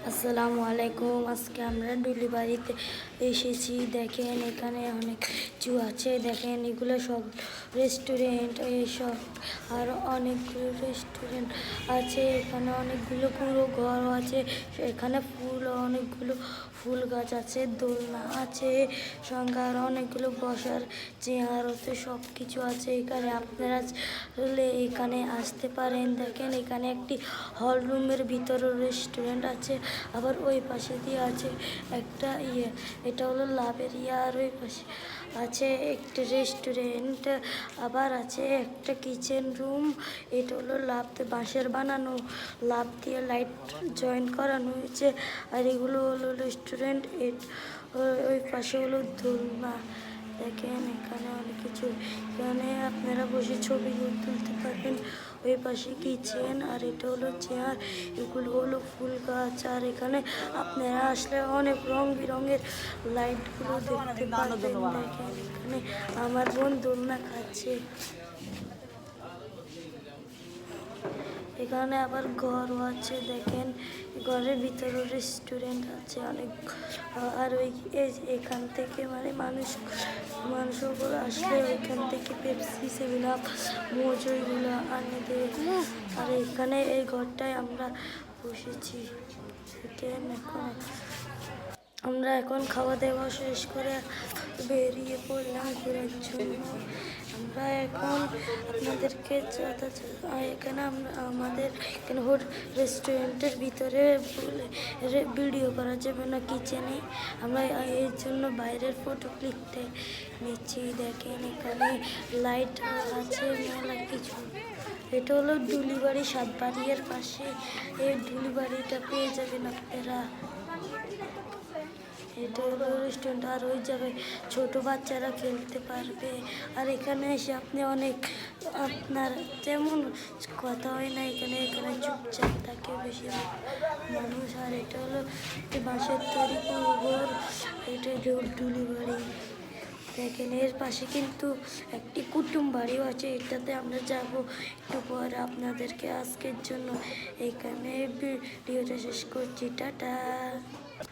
আসসালামু আলাইকুম। আজকে আমরা ডুলি বাড়িতে এসেছি। দেখেন এখানে অনেক কিছু আছে। দেখেন এগুলো সব রেস্টুরেন্ট, এইসব আরও অনেকগুলো রেস্টুরেন্ট আছে। এখানে অনেকগুলো পুরো ঘর আছে। এখানে অনেকগুলো ফুল গাছ আছে, দোলনা আছে, সঙ্গে আরও অনেকগুলো বসার চেয়ার হতে সব কিছু আছে। এখানে আপনারা এখানে আসতে পারেন। দেখেন এখানে একটি হল রুমের ভিতরে রেস্টুরেন্ট আছে, আবার ওই পাশে দিয়ে আছে একটা এটা হলো লাভের আর ওই পাশে আছে একটা রেস্টুরেন্ট, আবার আছে একটা কিচেন রুম। এটা হলো বাঁশের বানানো, লাভ দিয়ে লাইট জয়েন করানো হয়েছে। আর এগুলো হলো রেস্টুরেন্ট। ওই পাশে হলো দোলনা। দেখেন এখানে অনেক কিছু, এখানে আপনারা বসে ছবি তুলতে পারবেন। ওই পাশে কিচেন, আর এটা হলো চেয়ার। এগুলো হলো ফুল গাছ। আর এখানে আপনারা আসলে অনেক রং বেরঙের লাইটগুলো দেখতে পারবেন। দেখেন এখানে আমার বোন দোলনা খাচ্ছে। এখানে আবার ঘরও আছে। দেখেন ঘরের ভিতরে রেস্টুরেন্ট আছে অনেক। আর এখান থেকে মানুষগুলো আসলে ওইখান থেকে পেপসি, 7 আপ, মোজো এগুলো আনে দেয়। আর এখানে এই ঘরটায় আমরা বসেছি। আমরা এখন খাওয়া দাওয়া শেষ করে বেরিয়ে পড়লাম ঘোরার জন্য। আমরা এখন আপনাদেরকে এখানে আমাদের এখানে রেস্টুরেন্টের ভিতরে ভিডিও করা যাবে না কিচেনে, আমরা এর জন্য বাইরের ফটো ক্লিকতে নিচ্ছি। দেখেন এখানে লাইট আছে, মেলা কিছু। এটা হলো ডুলিবাড়ি, সাতবাড়িয়ার পাশে এই ডুলিবাড়িটা পেয়ে যাবেন আপনারা। এটা হলো রেস্টুরেন্ট। আর ওই জায়গায় ছোটো বাচ্চারা খেলতে পারবে। আর এখানে এসে আপনি আপনার তেমন কথা হয় না এখানে চুপচাপ থাকে বেশি মানুষ। আর এটা হলো বাঁশের তৈরি ঘর, এটা ডুলি বাড়ি। দেখেন এর পাশে কিন্তু একটি কুটুম বাড়িও আছে, এটাতে আমরা যাব একটু পর। আপনাদেরকে আজকের জন্য এখানে ভিডিওটা শেষ করছি। টাটা।